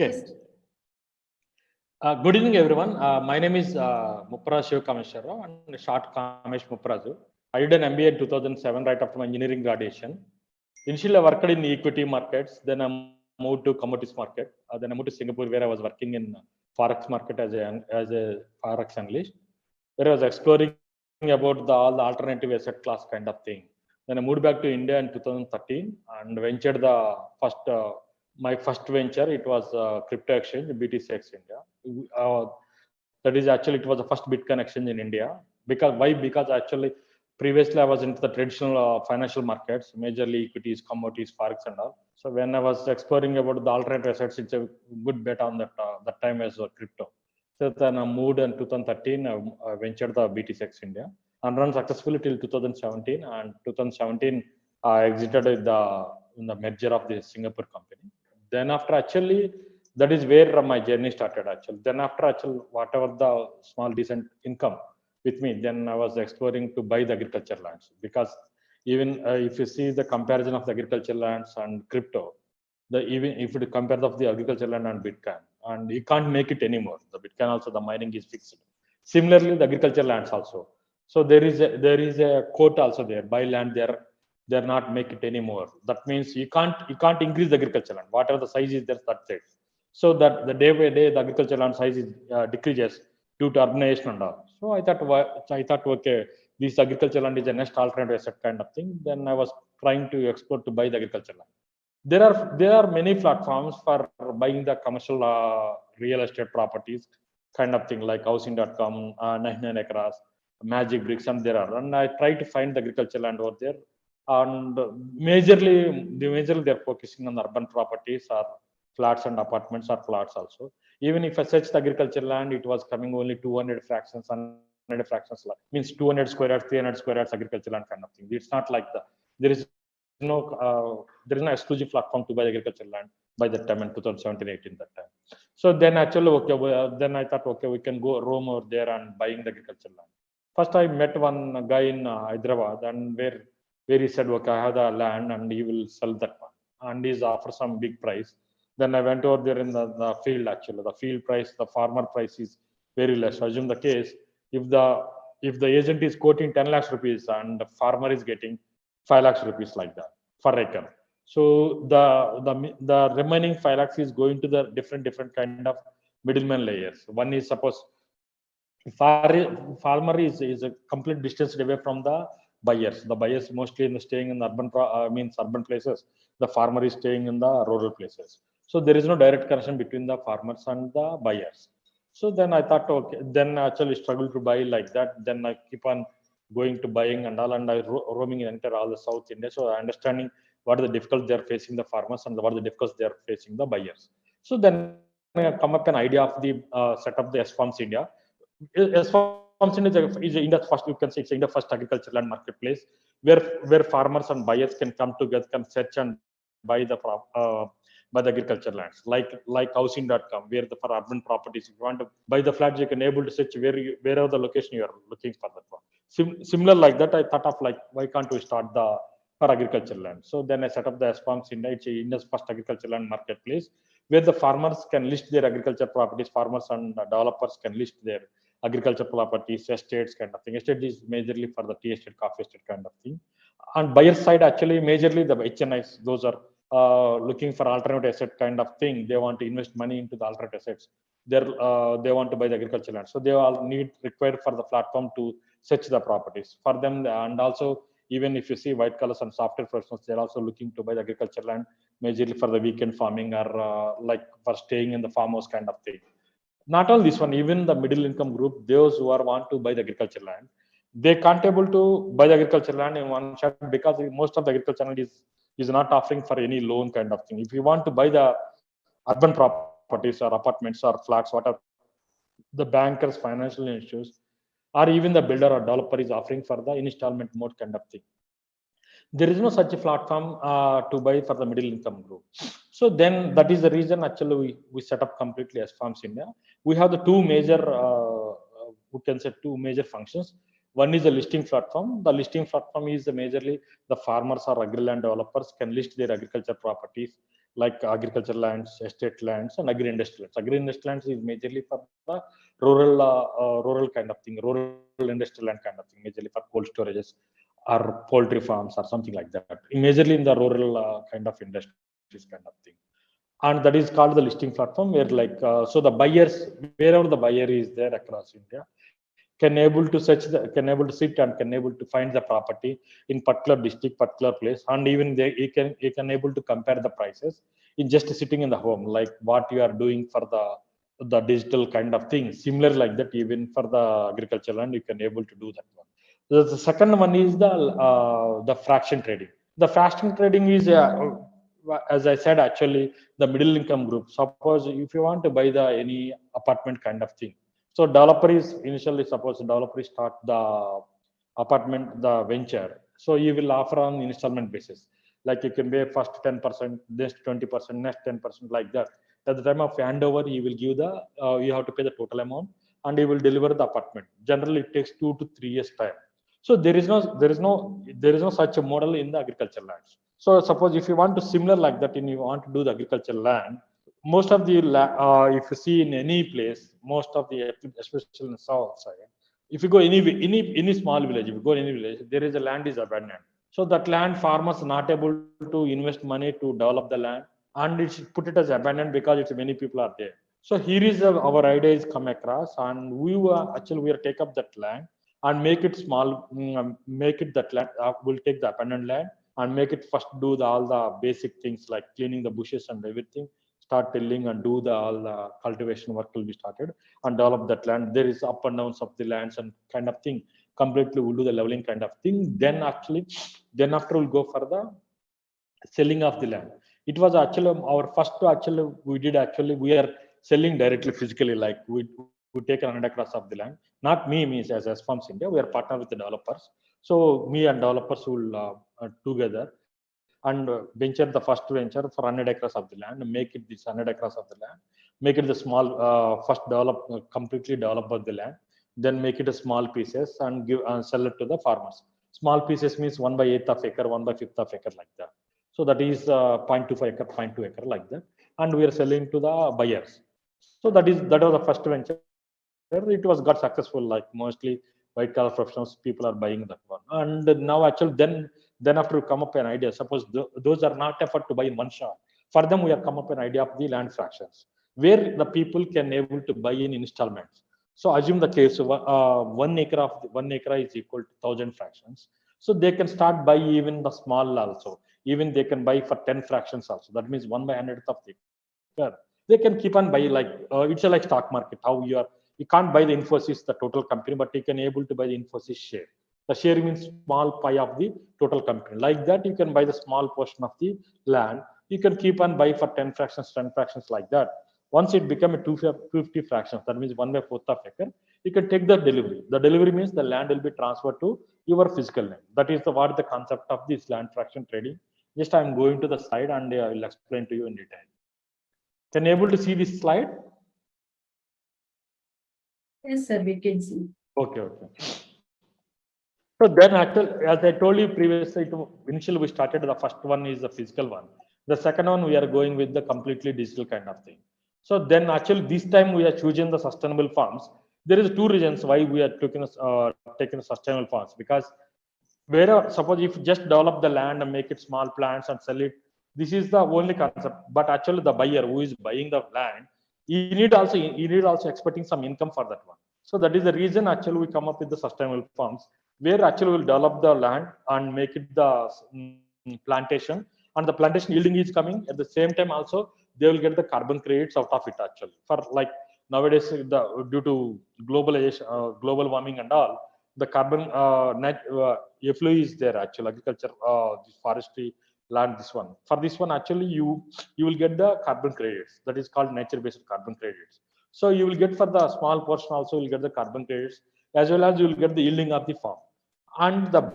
Okay. Yes. Good evening, everyone. My name is Mupparaju Kamesh and short Kamesh Mupparaju. I did an MBA in 2007 right after my engineering graduation. Initially, I worked in equity markets. Then I moved to commodities market. Then I moved to Singapore, where I was working in forex market as a forex analyst, where I was exploring about all the alternative asset class kind of thing. Then I moved back to India in 2013 and ventured the first. My first venture, it was crypto exchange, BTCX India. That is actually, it was the first Bitcoin exchange in India. Because why? Because actually, previously I was into the traditional financial markets, majorly equities, commodities, forex, and all. So when I was exploring about the alternate assets, it's a good bet on that time as crypto. So then I moved in 2013. I ventured the BTCX India and run successfully till 2017. And 2017, I exited in the merger of the Singapore company. Then after actually, that is where my journey started actually. Then after actually, whatever the small decent income with me, then I was exploring to buy the agriculture lands, because even if you see the comparison of the agriculture lands and crypto, even if you compare of the agriculture land and Bitcoin, and you can't make it anymore. The Bitcoin also, the mining is fixed. Similarly, the agriculture lands also. So there is a quote also there: buy land there, they're not make it anymore. That means you can't increase the agriculture land. Whatever the size is there, that's it. So that the day by day the agriculture land size is decreases due to urbanization and all. So I thought okay, this agriculture land is a next alternative asset kind of thing. Then I was trying to explore to buy the agriculture land. There are many platforms for buying the commercial real estate properties kind of thing, like housing.com, 99 acres, Magic Bricks, and there are. And I try to find the agriculture land over there. And majorly they're focusing on urban properties or flats and apartments or plots also. Even if I searched agriculture land, it was coming only 200 fractions, 100 fractions, means 200 square yards, 300 square yards agriculture land kind of thing. It's not like that. There is no exclusive platform to buy agriculture land by that time in 2017-18 that time. So then actually okay, then I thought okay, we can go roam over there and buying the agriculture land. First I met one guy in Hyderabad, and where he said okay, I have the land and he will sell that one, and he's offer some big price. Then I went over there in the field. Actually, the field price, the farmer price is very less. Assume the case, if the agent is quoting 10 lakhs rupees and the farmer is getting 5 lakhs rupees like that per acre. So the remaining 5 lakhs is going to the different kind of middleman layers. One is, suppose farmer is a complete distance away from the buyers. The buyers mostly staying in the means urban places. The farmer is staying in the rural places. So there is no direct connection between the farmers and the buyers. So then I thought, okay, then I actually struggle to buy like that. Then I keep on going to buying and all, and I roaming enter all the South India. So I understanding what are the difficulties they are facing the farmers and what are the difficulties they are facing the buyers. So then I come up an idea of the set up the S Farms India. S Farms India is India's first, you can say it's India's first agriculture land marketplace, where farmers and buyers can come together, can search and buy the agriculture lands, like housing.com, where for urban properties, if you want to buy the flats, you can able to search wherever the location you are looking for that one. Similar like that, I thought of like, why can't we start the for agriculture land? So then I set up the S Farms India. It's India's first agriculture land marketplace, where the farmers can list their agriculture properties. Farmers and developers can list their agriculture properties, estates kind of thing. Estate is majorly for the tea estate, coffee estate kind of thing. On buyer side, actually, majorly the HNIs, those are looking for alternate asset kind of thing. They want to invest money into the alternate assets. They want to buy the agriculture land. So they all need required for the platform to search the properties for them. And also, even if you see white collars and software professionals, they're also looking to buy the agriculture land, majorly for the weekend farming or like for staying in the farmhouse kind of thing. Not all this one, even the middle income group, those who are want to buy the agriculture land, they can't able to buy the agriculture land in one shot, because most of the agriculture land is not offering for any loan kind of thing. If you want to buy the urban properties or apartments or flats, whatever, the bankers, financial institutions, or even the builder or developer is offering for the installment mode kind of thing. There is no such a platform to buy for the middle income group. So then that is the reason actually we set up completely as Farms India. We have the two major, we can say two major functions. One is the listing platform. The listing platform is majorly the farmers or agri land developers can list their agriculture properties like agricultural lands, estate lands, and agri-industrial lands. Agri-industrial lands is majorly for the rural kind of thing, rural industrial land kind of thing, majorly for cold storages or poultry farms or something like that. Majorly in the rural kind of industries kind of thing. And that is called the listing platform, where like so the buyers, wherever the buyer is there across India, can able to search the, can able to sit and can able to find the property in particular district, particular place, and even they he can able to compare the prices in just sitting in the home, like what you are doing for the digital kind of thing. Similar like that, even for the agricultural land, you can able to do that one. The second one is the fraction trading. The fraction trading is as I said, actually the middle income group. Suppose if you want to buy the any apartment kind of thing, so developer is initially, suppose developer start the apartment, the venture. So you will offer on installment basis. Like you can pay first 10%, next 20%, next 10%, like that. At the time of handover, you will give the you have to pay the total amount, and you will deliver the apartment. Generally, it takes 2 to 3 years time. So there is no such a model in the agricultural lands. So suppose if you want to similar like that, and you want to do the agricultural land, most of the if you see in any place, most of the, especially in the south side, if you go any small village, if you go any village, there is a land is abandoned. So that land, farmers not able to invest money to develop the land, and it's put it as abandoned because it's many people are there. So here is our idea is come across, and we were actually we are take up that land and make it small, make it that land. We'll take the abandoned land and make it first do all the basic things like cleaning the bushes and everything, start tilling and do all the cultivation work will be started, and develop that land. There is up and downs of the lands and kind of thing. Completely we'll do the leveling kind of thing. Then after we'll go for the selling of the land. It was actually our first, actually we are selling directly physically, like we take 100 acres of the land. Not me as Farms India, we are partner with the developers. So me and developers will together and venture the first venture for 100 acres of the land, make it this 100 acres of the land, make it the small first develop completely develop of the land, then make it a small pieces and give sell it to the farmers. Small pieces means 1/8 of acre, 1/5 of acre, like that. So that is 0.25 acre, 0.2 acre, like that, and we are selling to the buyers. So that was the first venture. It was got successful, like mostly white collar professionals people are buying that one. And now actually then after we come up an idea, suppose those are not effort to buy in one shot. For them, we have come up an idea of the land fractions, where the people can able to buy in installments. So assume the case, 1 acre is equal to 1,000 fractions. So they can start buy even the small also. Even they can buy for 10 fractions also. That means 1/100th of the acre. They can keep on buy, like it's a like stock market. How you can't buy the Infosys, the total company, but you can able to buy the Infosys share. The share means small pie of the total company. Like that, you can buy the small portion of the land. You can keep on buy for 10 fractions, like that. Once it become a 250 fractions, that means 1/4 of acre, you can take the delivery. The delivery means the land will be transferred to your physical name. That is what the concept of this land fraction trading. Just I'm going to the slide, and I will explain to you in detail. Can you able to see this slide? Yes, sir, we can see. Okay. So then, actually, as I told you previously, initially we started, the first one is the physical one. The second one, we are going with the completely digital kind of thing. So then actually this time we are choosing the sustainable farms. There is two reasons why we are taking sustainable farms, because wherever, suppose if you just develop the land and make it small plants and sell it, this is the only concept. But actually the buyer who is buying the land, he need also expecting some income for that one. So that is the reason actually we come up with the sustainable farms, where actually we'll develop the land and make it the plantation, and the plantation yielding is coming. At the same time also they will get the carbon credits out of it, actually. For like nowadays, due to globalization, global warming and all, the carbon effluent is there, actually. Agriculture, this forestry land, this one, for this one actually you will get the carbon credits. That is called nature based carbon credits. So you will get for the small portion also, you will get the carbon credits, as well as you will get the yielding of the farm. And the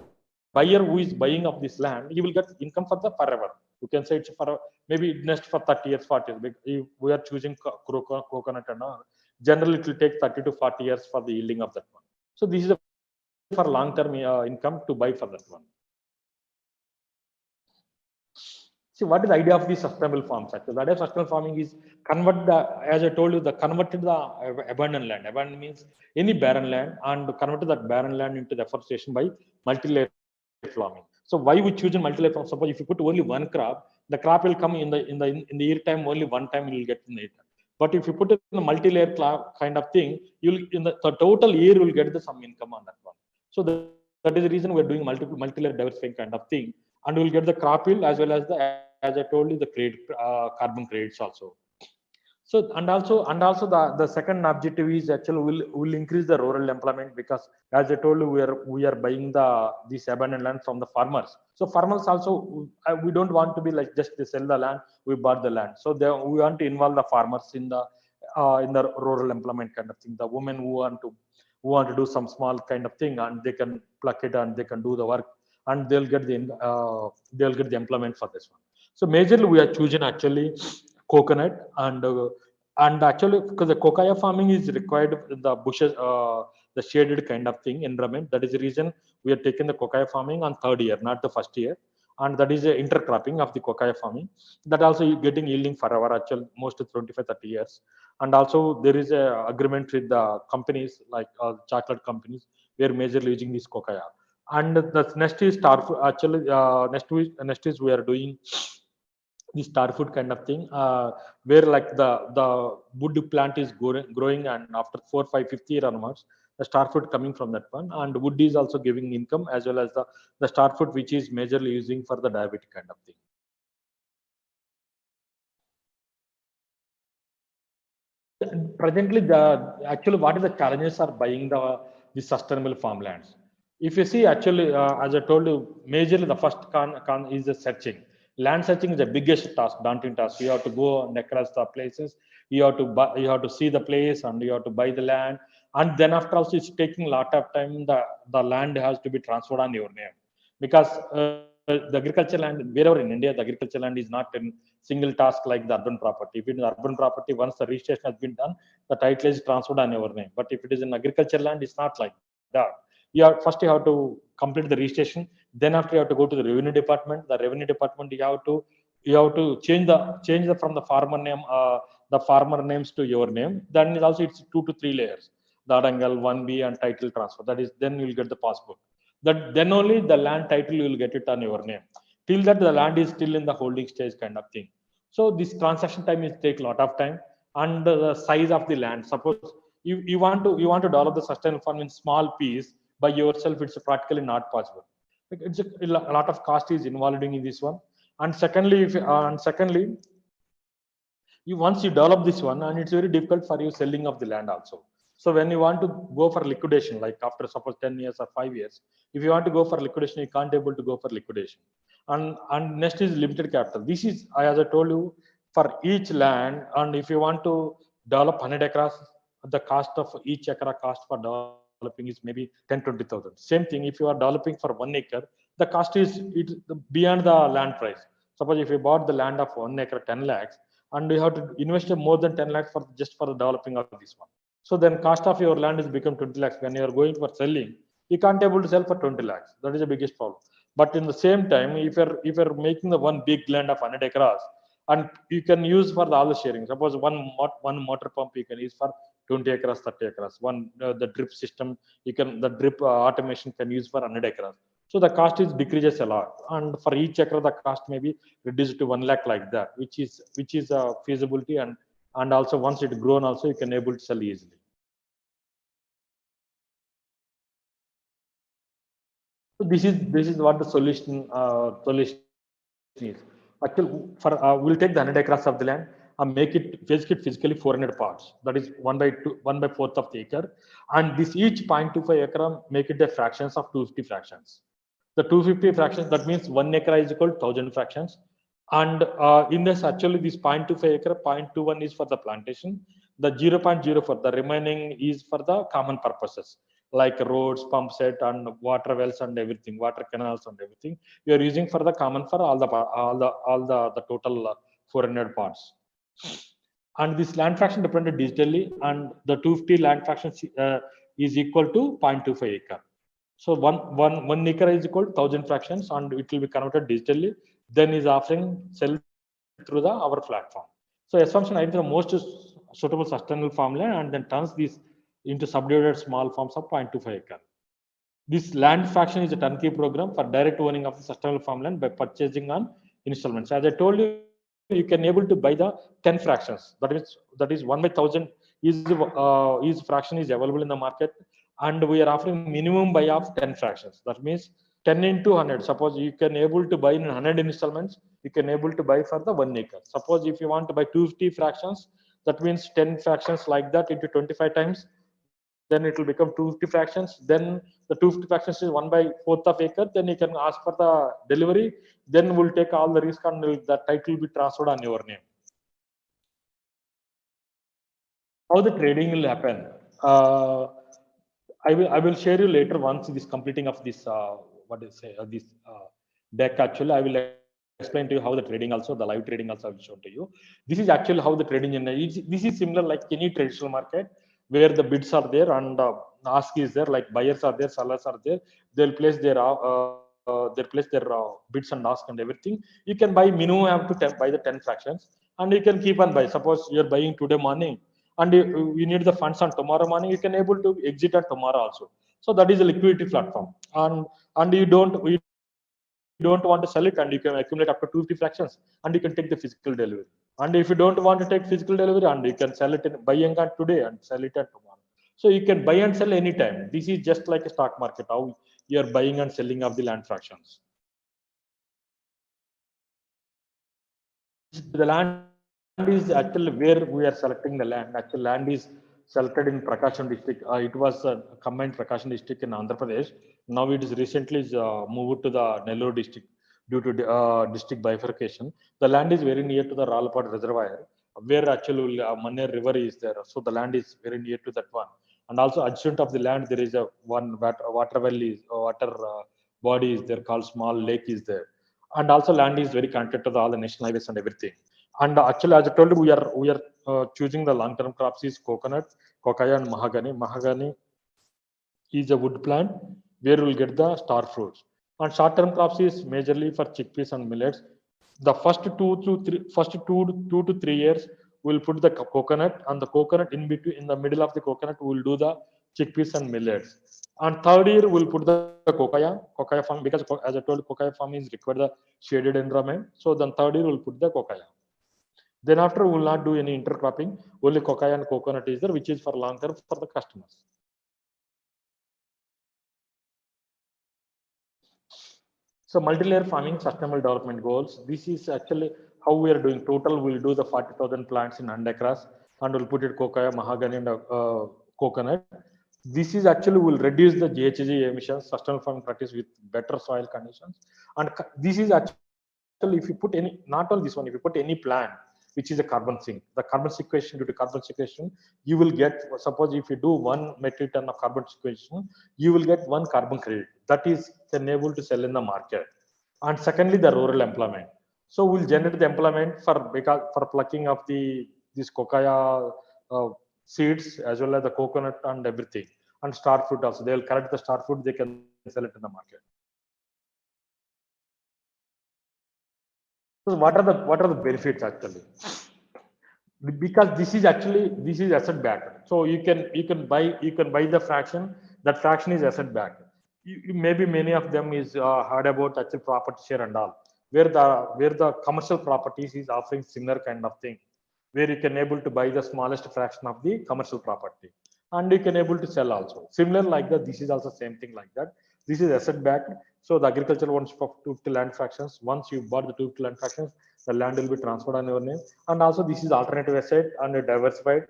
buyer who is buying of this land, he will get income for the forever. You can say it's for maybe next for 30 years, 40 years. If we are choosing coconut and all, generally it will take 30 to 40 years for the yielding of that one. So this is for long term income to buy for that one. See, what is the idea of the sustainable farms? Actually, the idea of sustainable farming is convert the, as I told you, the converted the abandoned land. Abandoned means any barren land, and converted that barren land into deforestation by multi-layer farming. So why we choose in multi-layer farming? Suppose if you put only one crop, the crop will come in the year time only one time you will get in it. But if you put it in a multi-layer kind of thing, you'll in the total year you will get the some income on that one. So that is the reason we're doing multi-layer diversifying kind of thing, and we'll get the crop yield as well as the, as I told you, the credit carbon credits also. So and also the second objective is actually will increase the rural employment, because as I told you, we are buying this abandoned land from the farmers. So farmers also, we don't want to be like just they sell the land, we bought the land. So we want to involve the farmers in the rural employment kind of thing. The women who want to do some small kind of thing, and they can pluck it and they can do the work, and they'll get the employment for this one. So majorly we are choosing actually coconut, and actually because the cocoa farming is required in the bushes, the shaded kind of thing environment. That is the reason we are taking the cocoa farming on third year, not the first year. And that is a intercropping of the cocoa farming, that also getting yielding for our actual most 25-30 years. And also there is a agreement with the companies like chocolate companies, we are majorly using this cocoa. And the next is actually next is we are doing the star food kind of thing, where like the wood plant is growing, and after 4, 5, 5th year onwards, the star fruit coming from that one, and wood is also giving income, as well as the star fruit which is majorly using for the diabetic kind of thing. Presently, the actually what is the challenges are buying the sustainable farmlands. If you see actually, as I told you, majorly the first con is the searching. Land searching is the biggest task, daunting task. You have to go and across the places, you have to buy, you have to see the place, and you have to buy the land, and then after also it's taking a lot of time. The land has to be transferred on your name, because the agriculture land wherever in India, the agriculture land is not in single task like the urban property. If it is urban property, once the registration has been done, the title is transferred on your name. But if it is in agriculture land, it's not like that. You have to complete the registration. Then after you have to go to the revenue department. The revenue department, you have to change the from the farmer name, the farmer names to your name. Then is also it's 2 to 3 layers. The Adangal 1B and title transfer. That is, then you'll get the passbook. That then only the land title you will get it on your name. Till that the land is still in the holding stage kind of thing. So this transaction time is take a lot of time, and the size of the land. Suppose you want to develop the sustainable farm in small piece by yourself, it's practically not possible. Like, it's a lot of cost is involved in this one. And secondly, you once you develop this one, and it's very difficult for you selling of the land also. So when you want to go for liquidation, like after suppose 10 years or 5 years, if you want to go for liquidation, you can't able to go for liquidation. And next is limited capital. This is, as I told you, for each land. And if you want to develop 100 acres, the cost of each acre cost for developing is maybe 10-20,000. Same thing if you are developing for 1 acre, the cost is beyond the land price. Suppose if you bought the land of 1 acre 10 lakhs, and you have to invest more than 10 lakhs for just for the developing of this one. So then cost of your land is become 20 lakhs. When you are going for selling, you can't able to sell for 20 lakhs. That is the biggest problem. But in the same time, if you're making the one big land of 100 acres, and you can use for all the sharing. Suppose one motor pump you can use for 20 acres, 30 acres. The drip system, the drip automation can use for 100 acres. So the cost is decreases a lot, and for each acre the cost may be reduced to 1 lakh like that, which is a feasibility. And also once it grown also, you can able to sell easily. So this is what the solution is. Actually, we'll take the 100 acres of the land and make it physically 400 parts. That is 1/4 of the acre, and this each 0.25 acre make it the fractions of 250 fractions. The 250 fractions, that means 1 acre is equal to 1,000 fractions. And in this actually this 0.25 acre, 0.21 is for the plantation. The 0.04, the remaining is for the common purposes like roads, pump set, and water wells and everything, water canals and everything. We are using for the common for all the total 400 parts. And this land fraction depended digitally, and the 250 land fraction is equal to 0.25 acre. So one acre is equal to 1,000 fractions, and it will be converted digitally. then is offering sell through our platform. So assumption identifies the most suitable sustainable farmland and then turns these into subdivided small farms of 0.25 acre. This land fraction is a turnkey program for direct owning of the sustainable farmland by purchasing on installments. As I told you, you can able to buy the 10 fractions. That is 1/1000 is fraction is available in the market, and we are offering minimum buy of 10 fractions. That means 10 into 100. Suppose you can able to buy in 100 installments, you can able to buy for the 1 acre. Suppose if you want to buy 250 fractions, that means 10 fractions like that into 25 times, then it will become 250 fractions. Then the 250 fractions is 1/4 of acre. Then you can ask for the delivery. Then we'll take all the risk and the title will be transferred on your name. How the trading will happen? Uh, I will share you later once this completing of this what is say this deck. Actually, I will explain to you how the trading also the live trading also I will show to you. This is actually how the trading in this is similar like any traditional market where the bids are there and ask is there, like buyers are there, sellers are there. They'll place their bids and ask and everything. You can buy minimum have to buy the 10 fractions, and you can keep on buy. Suppose you're buying today morning and you need the funds on tomorrow morning, you can able to exit on tomorrow also. So that is a liquidity platform, and you don't want to sell it, and you can accumulate up to 250 fractions, and you can take the physical delivery. And if you don't want to take physical delivery, and you can sell it in buying on today and sell it on tomorrow. So you can buy and sell anytime. This is just like a stock market, how you are buying and selling of the land fractions. The land is actually where we are selecting the land. Actually, land is selected in Prakasam district. It was combined Prakasam district in Andhra Pradesh. Now it is recently moved to the Nellore district due to district bifurcation. The land is very near to the Ralapad reservoir, where actually Manner River is there. So the land is very near to that one. And also adjacent of the land, there is a one water valley, water body is there called small lake is there. And also land is very connected to all the national highways and everything. And actually, as I told you, we are choosing the long-term crops is coconut, cocoa, and mahogany. Mahogany is a wood plant where we'll get the star fruits. And short-term crops is majorly for chickpeas and millets. The first 2 to 3 years, we'll put the coconut, and the coconut in between, in the middle of the coconut, we'll do the chickpeas and millets. And third year, we'll put the cocoa farm, because as I told, cocoa farm is required the shaded environment. So then third year, we'll put the cocoa. Then after, we will not do any intercropping. Only cocoa and coconut is there, which is for long term for the customers. So multi-layer farming, sustainable development goals. This is actually how we are doing. Total, we'll do the 40,000 plants in 100 acres, and we'll put it cocoa, mahogany, and coconut. This is actually will reduce the GHG emissions, sustainable farming practice with better soil conditions. And this is actually, if you put any, not only this one, if you put any plant which is a carbon sink, the carbon sequestration, due to carbon sequestration, you will get, suppose if you do 1 metric ton of carbon sequestration, you will get 1 carbon credit. That is enabled to sell in the market. And secondly, the rural employment. So we'll generate the employment for plucking of this cocoa seeds as well as the coconut and everything, and star fruit also. They will collect the star fruit, they can sell it in the market. So what are the benefits actually? Because this is asset backed. So you can buy the fraction. That fraction is asset backed. Maybe many of them is heard about actual property share and all, where the commercial properties is offering similar kind of thing, where you can able to buy the smallest fraction of the commercial property, and you can able to sell also. Similar like that, this is also same thing like that. This is asset backed. So the agriculture wants for 250 land fractions. Once you bought the 250 land fractions, the land will be transferred on your name. And also this is alternative asset and diversified.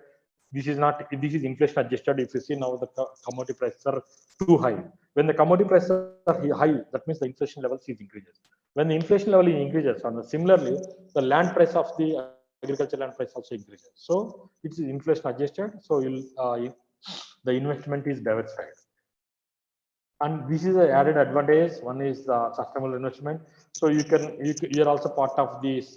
This is inflation adjusted. If you see now the commodity prices are too high. When the commodity prices are high, that means the inflation level is increases. When the inflation level increases, and similarly, the land price of the agriculture land price also increases. So it's inflation adjusted. So the investment is diversified. And this is an added advantage. One is the sustainable investment. So you're also part of this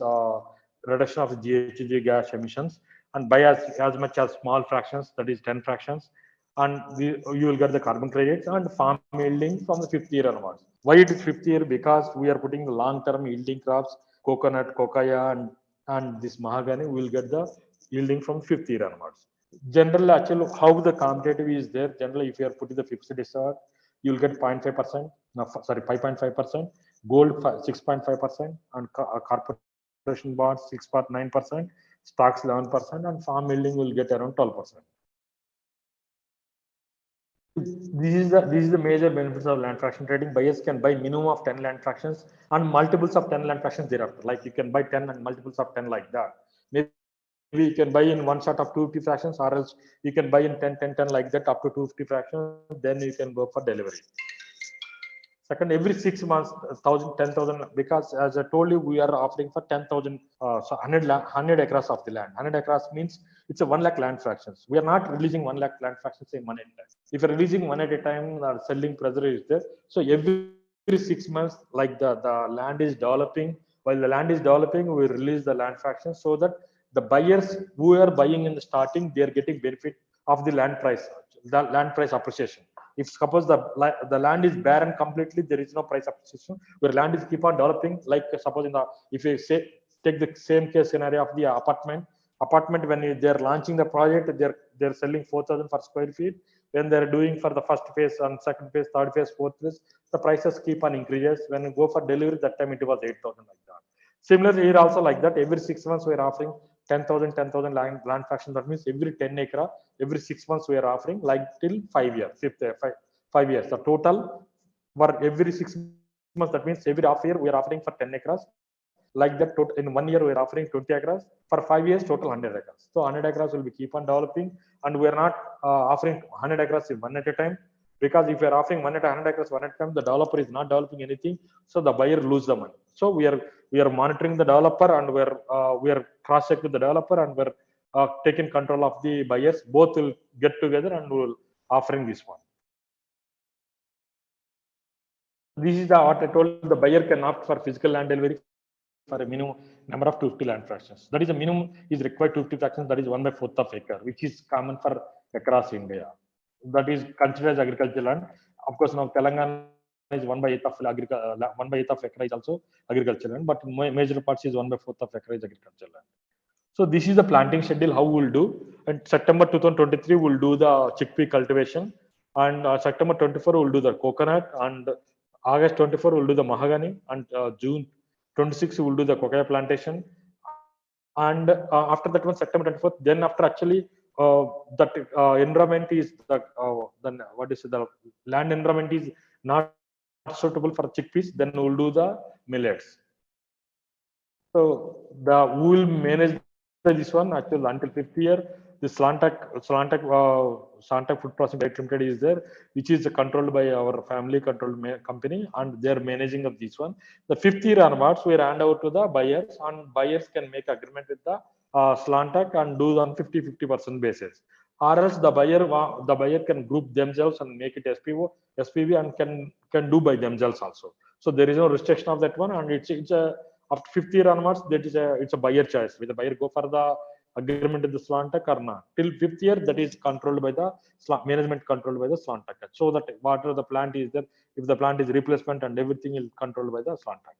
reduction of GHG gas emissions, and buy as much as small fractions, that is 10 fractions, and you will get the carbon credits and farm yielding from the 5th year onwards. Why it is fifth year? Because we are putting the long-term yielding crops, coconut, cocoa, and this mahogany. We will get the yielding from fifth year onwards. Generally, actually, how the competitive is there. Generally, if you are putting the fixed deposit, you will get 0.5%. No, sorry, 5.5%. Gold 6.5%, and corporation bonds 6.9%. Stocks 11%, and farm yielding will get around 12%. This is the major benefits of land fraction trading. Buyers can buy minimum of 10 land fractions and multiples of 10 land fractions thereafter. Like you can buy 10 and multiples of 10 like that. Maybe you can buy in one shot of 250 fractions, or else you can buy in 10, 10, 10 like that up to 250 fractions. Then you can go for delivery. Second, every 6 months, 1,000, 10,000, because as I told you, we are offering for 10,000, so 100 acres of the land. 100 acres means it's a 1 lakh land fractions. We are not releasing 1 lakh land fractions in one at a time. If you're releasing one at a time, the selling pressure is there. So every 6 months, like the land is developing, while the land is developing, we release the land fractions so that the buyers who are buying in the starting, they are getting benefit of the land price appreciation. If suppose the land is barren completely, there is no price appreciation. Where land is keep on developing, like suppose if you say take the same case scenario of the apartment when they're launching the project, they're selling 4,000 per square feet. When they're doing for the first phase and second phase, third phase, fourth phase, the prices keep on increases. When you go for delivery, that time it was 8,000 like that. Similarly, here also like that. Every 6 months we are offering 10,000 land fraction. That means every 10 acre, every 6 months we are offering like till 5 years, 5 years. The total for every 6 months, that means every half year we are offering for 10 acres. Like that, in 1 year we are offering 20 acres. For 5 years, total 100 acres. So 100 acres will be keep on developing, and we are not offering 100 acres in one at a time. Because if you are offering 100 acres one at a time, the developer is not developing anything, so the buyer lose the money. So we are monitoring the developer, and we are cross check with the developer, and we're taking control of the buyers. Both will get together and will offering this one. This is what I told. The buyer can opt for physical land delivery for a minimum number of 250 land fractions. That is a minimum is required 250 fractions. That is 1/4 of acre, which is common for across India. That is considered as agricultural land. Of course, now Telangana is 1/8 of 1/8 of acre is also agricultural land, but major parts is 1/4 of acre is agricultural land. So this is the planting schedule how we'll do. And September 2023 we'll do the chickpea cultivation, and September 24 we'll do the coconut, and August 24 we'll do the mahogany, and June 26 we'll do the cocoa plantation, and after that one September 24th, then after actually that environment is then what is it, the land environment is not suitable for chickpeas, then we'll do the millets. So we will manage this one actually until fifth year. The Slantak Food Processing Private Limited is there, which is controlled by our family controlled company, and they are managing of this one. The fifth year onwards, we hand over to the buyers, and buyers can make agreement with the Slantak and do on 50-50% basis. Or else the buyer can group themselves and make it SPV, and can do by themselves also. So there is no restriction of that one, and it's a after fifth year onwards, it's a buyer choice. Will the buyer go for the agreement with the Slantak or not? Till fifth year, that is controlled by the management, controlled by the Slantak. So that whatever the plant is there, if the plant is replacement and everything is controlled by the Slantak.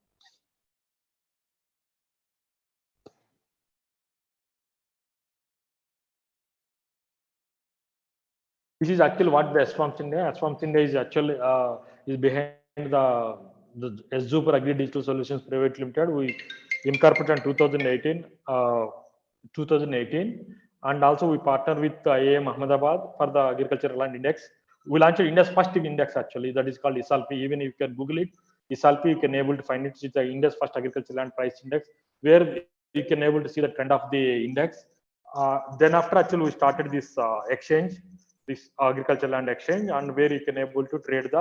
This is actually what the SFARMS India. SFARMS India is actually is behind the Super Agri Digital Solutions Private Limited. We incorporated in 2018, and also we partner with IIM Ahmedabad for the Agricultural Land Index. We launched India's first index actually, that is called ISALPI. Even if you can Google it, ISALPI, you can able to find it. It's the India's first agricultural land price index, where you can able to see the trend of the index. Then after actually we started this exchange, this agricultural land exchange, and where you can able to trade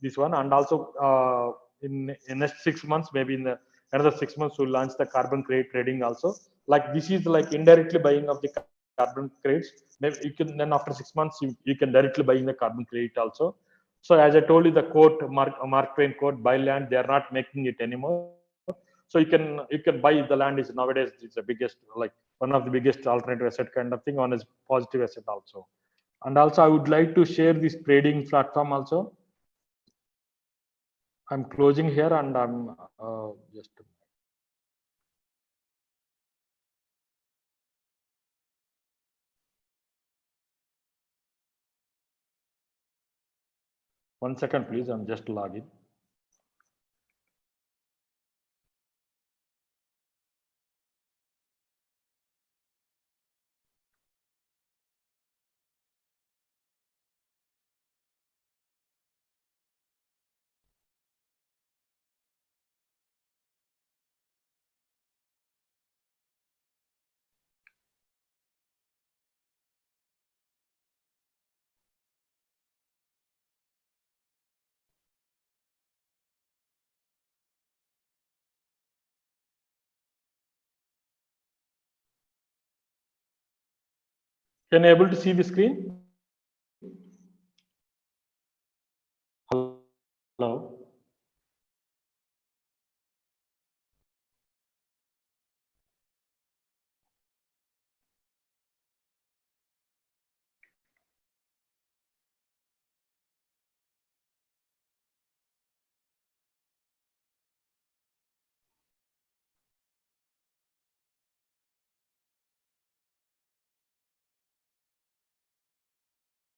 this one. And also in next 6 months, maybe in another 6 months, we'll launch the carbon credit trading also. Like this is like indirectly buying of the carbon credits. Maybe you can, then after 6 months you can directly buying the carbon credit also. So as I told you, the quote Mark Twain quote, buy land, they are not making it anymore. So you can buy the land. Is nowadays it's the biggest, like one of the biggest alternative asset kind of thing, on is positive asset also. And also I would like to share this trading platform also. I'm closing here and I'm just. One second, please. I'm just logging. Can you able to see the screen? Hello.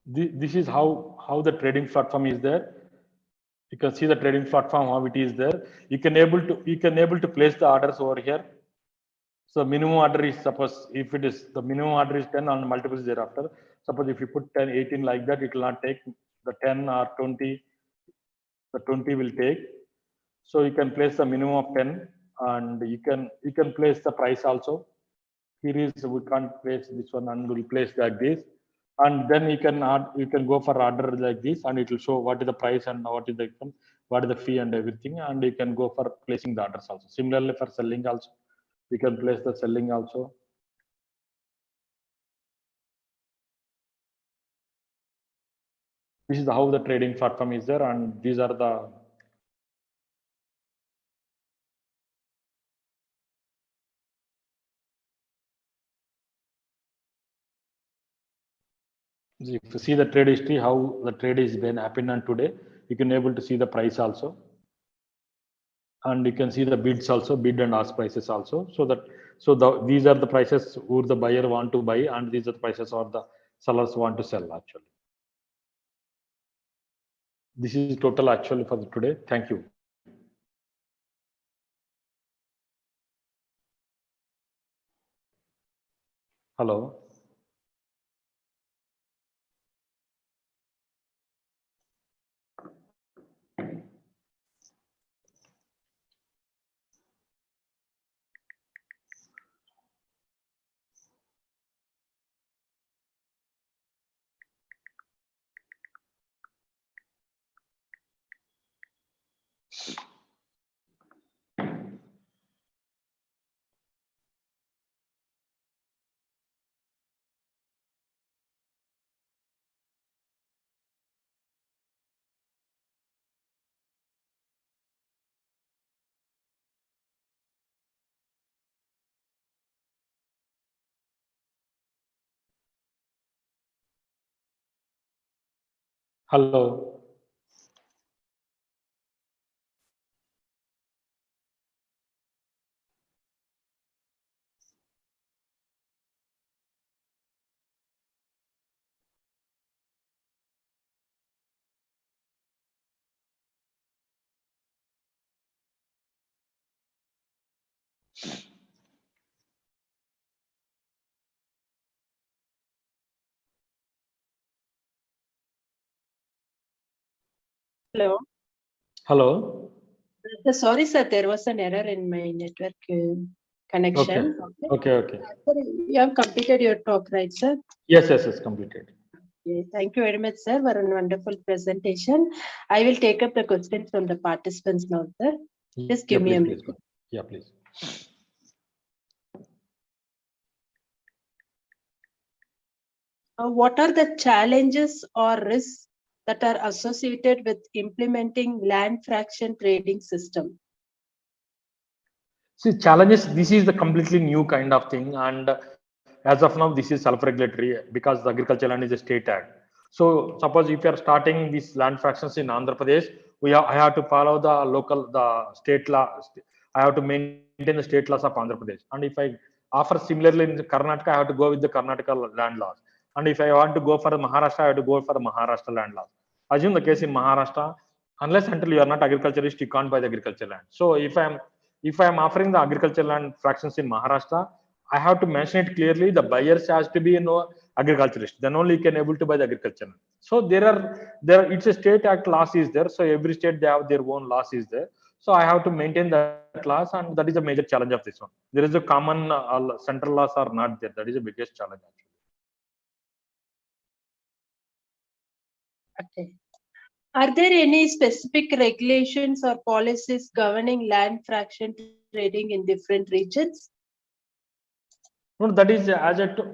This is how the trading platform is there. You can see the trading platform how it is there. You can able to place the orders over here. So minimum order is, suppose if it is the minimum order is 10 and multiples thereafter. Suppose if you put 10, 18 like that, it will not take the 10 or 20. The 20 will take. So you can place the minimum of 10 and you can place the price also. Here is we can't place this one and we'll place like this. And then you can go for order like this and it will show what is the price and what is the income, what is the fee and everything, and you can go for placing the orders also. Similarly for selling also, you can place the selling also. This is how the trading platform is there, and these are the if you see the trade history, how the trade is been happening today, you can able to see the price also, and you can see the bids also, bid and ask prices also. These are the prices who the buyer want to buy, and these are the prices or the sellers want to sell actually. This is total actually for today. Thank you. Hello. Hello. Hello. Hello. Sorry, sir, there was an error in my network connection. Okay. Sir, you have completed your talk, right, sir? Yes, completed. Okay. Thank you very much, sir, for a wonderful presentation. I will take up the questions from the participants now, sir. Just give me a minute. Yeah, please. What are the challenges or risks that are associated with implementing land fraction trading system? See, challenges, this is the completely new kind of thing. And as of now, this is self-regulatory because the agriculture land is a state act. So suppose if you are starting these land fractions in Andhra Pradesh, I have to follow the state law. I have to maintain the state laws of Andhra Pradesh. And if I offer similarly in Karnataka, I have to go with the Karnataka land laws. And if I want to go for Maharashtra, I have to go for the Maharashtra land laws. Assume the case in Maharashtra, unless until you are not agriculturist, you can't buy the agriculture land. So if I am offering the agriculture land fractions in Maharashtra, I have to mention it clearly. The buyers has to be agriculturist. Then only you can able to buy the agriculture land. So there it's a state act laws is there. So every state they have their own laws is there. So I have to maintain that laws, and that is a major challenge of this one. There is a common central laws are not there. That is the biggest challenge actually. Okay. Are there any specific regulations or policies governing land fraction trading in different regions? No, that is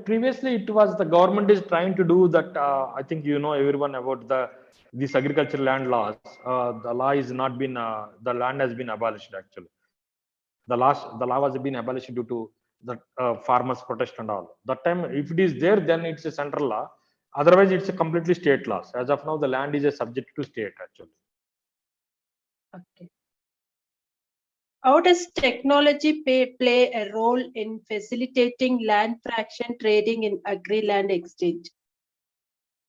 previously it was the government is trying to do that. I think everyone about these agriculture land laws. The law is not been the land has been abolished actually. The law has been abolished due to the farmers protest and all. That time, if it is there, then it's a central law. Otherwise, it's a completely state laws. As of now, the land is a subject to state actually. Okay. How does technology play a role in facilitating land fraction trading in agri-land exchange?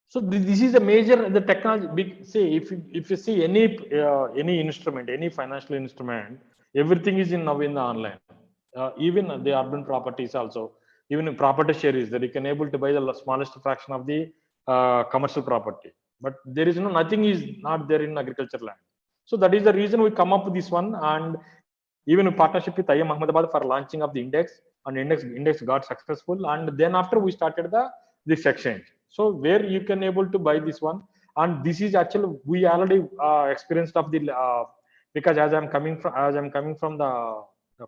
So this is a major the technology. Say if you see any instrument, any financial instrument, everything is now in the online. Even the urban properties also, even in property share is that you can able to buy the smallest fraction of the commercial property. But there is nothing is not there in agriculture land. So that is the reason we come up with this one, and even in partnership with IIM Ahmedabad for launching of the index, and index got successful, and then after we started this exchange. So where you can able to buy this one, and this is actually we already experienced of the because as I'm coming from the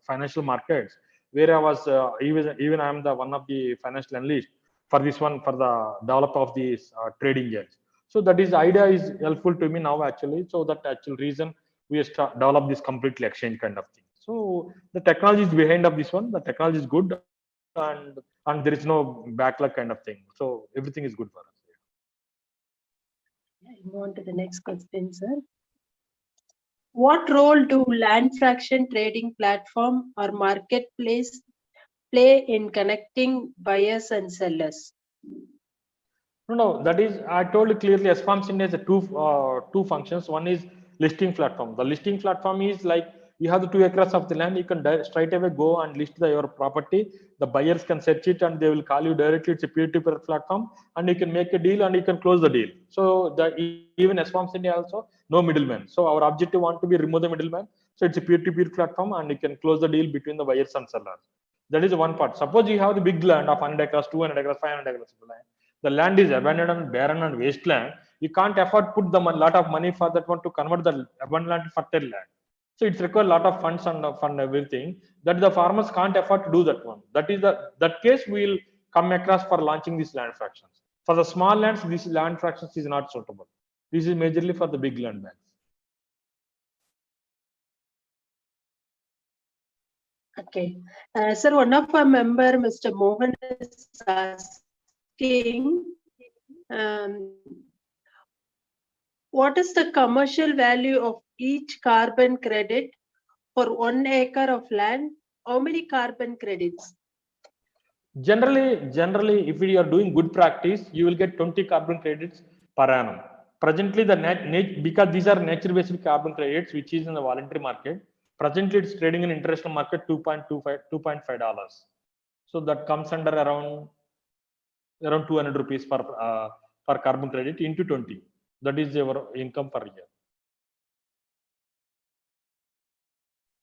financial markets, where I was even I am the one of the financial analyst for this one for the develop of these trading gains. So that is idea is helpful to me now actually. So that actual reason we develop this completely exchange kind of thing. So the technology is behind of this one. The technology is good, and there is no backlog kind of thing. So everything is good for us. I move on to the next question, sir. What role do land fraction trading platform or marketplace play in connecting buyers and sellers? No, that is I told you clearly. SFARMS India has two functions. One is listing platform. The listing platform is like you have the 2 acres of the land. You can straight away go and list your property. The buyers can search it and they will call you directly. It's a peer-to-peer platform, and you can make a deal and you can close the deal. So even SFARMS India also no middleman. So our objective want to be remove the middleman. So it's a peer-to-peer platform, and you can close the deal between the buyers and sellers. That is one part. Suppose you have the big land of 100 acres, 200 acres, 500 acres of land. The land is abandoned and barren and wasteland. You can't afford put the lot of money for that one to convert the abandoned land to fertile land. So it's require a lot of funds and fund everything that the farmers can't afford to do that one. That case we'll come across for launching these land fractions. For the small lands, this land fractions is not suitable. This is majorly for the big land banks. Okay. Sir, one of our member, Mr. Mohan, is asking, what is the commercial value of each carbon credit for 1 acre of land? How many carbon credits? Generally, if you are doing good practice, you will get 20 carbon credits per annum. Presently, because these are nature-based carbon credits, which is in the voluntary market. Presently, it's trading in international market $2.5. So that comes under around 200 rupees per carbon credit into 20. That is your income per year.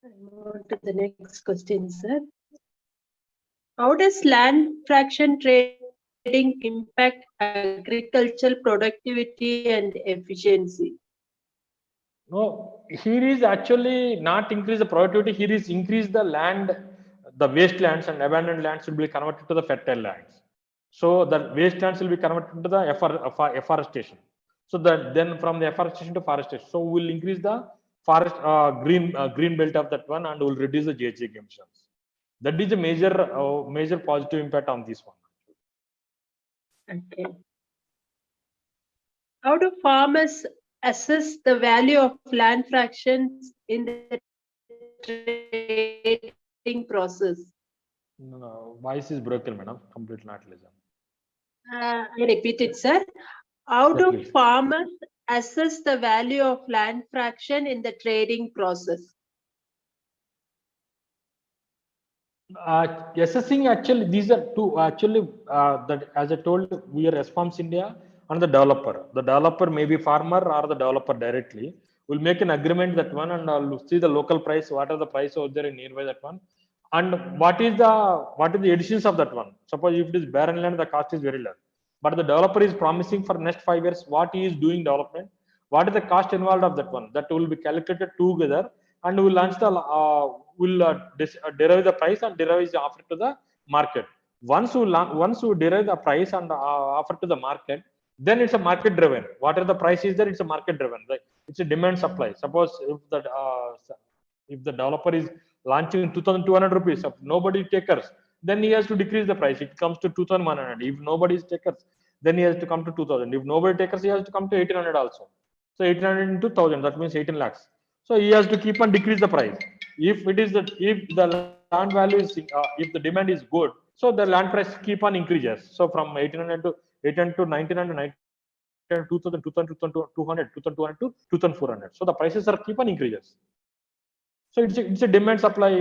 I move on to the next question, sir. How does land fraction trading impact agricultural productivity and efficiency? No, here is actually not increase the productivity. Here is increase the land, the wastelands and abandoned lands will be converted to the fertile lands. So the wastelands will be converted to the afforestation. So that then from the afforestation to forestation. So we'll increase the forest green belt of that one, and will reduce the GHG emissions. That is a major positive impact on this one. Okay. How do farmers assess the value of land fractions in the trading process? No, voice is broken, madam. Complete not listen. I repeat it, sir. How Yes, do please. farmers assess the value of land fraction in the trading process? Assessing actually, these are two actually that as I told, we are Response India and the developer. The developer may be farmer or the developer directly. We'll make an agreement that one and see the local price, what are the price out there in nearby that one, and what is the additions of that one. Suppose if it is barren land, the cost is very less. But the developer is promising for next 5 years what he is doing development, what is the cost involved of that one. That will be calculated together, and we'll launch the derive the price and derive the offer to the market. Once you derive the price and offer to the market, then it's a market driven. Whatever the price is there, it's a market driven. Right? It's a demand supply. Suppose if the developer is launching 2,200 rupees, if nobody takers, then he has to decrease the price. It comes to 2,100. If nobody is takers, then he has to come to 2,000. If nobody takers, he has to come to 1,800 also. So 1,800 into 1,000, that means 18 lakhs. So he has to keep on decrease the price. If the land value is if the demand is good, so the land price keep on increases. So from 1,800 to 1,800 to 1,900, 2,000, 2,200 to 2,400. So the prices are keep on increases. So it's a demand supply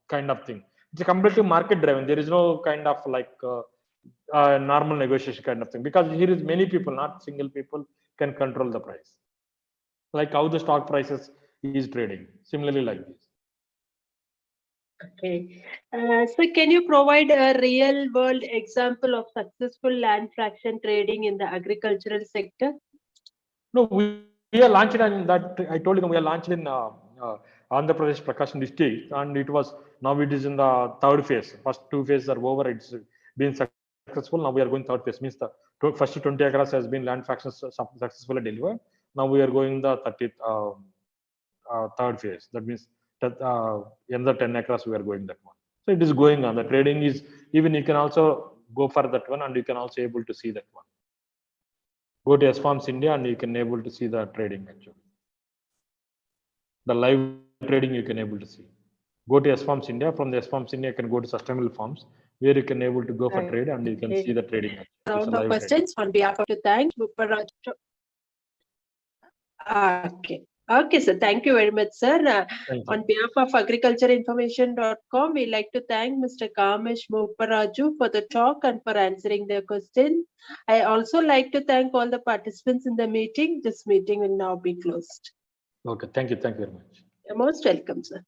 kind of thing. It's a completely market driven. There is no kind of like normal negotiation kind of thing, because here is many people, not single people, can control the price. Like how the stock prices is trading. Similarly, like this. Okay. So can you provide a real world example of successful land fraction trading in the agricultural sector? No, we are launched in that. I told you we are launched in Andhra Pradesh Prakasam district, and it was now it is in the third phase. First two phases are over. It's been successful. Now we are going third phase. Means the first 20 acres has been land fractions successfully delivered. Now we are going the 30th third phase. That means that another 10 acres we are going that one. So it is going on. The trading is even you can also go for that one, and you can also able to see that one. Go to S-Farms India and you can able to see the trading actually. The live trading you can able to see. Go to S-Farms India. From the S-Farms India, you can go to Sustainable Farms, where you can able to go for trade and you can see the trading. Round of questions on behalf of to thank Mupparaju. Okay. Okay, sir. Thank you very much, sir. On behalf of agricultureinformation.com, we like to thank Mr. Kamesh Mupparaju for the talk and for answering the question. I also like to thank all the participants in the meeting. This meeting will now be closed. Okay. Thank you. Thank you very much. You're most welcome, sir.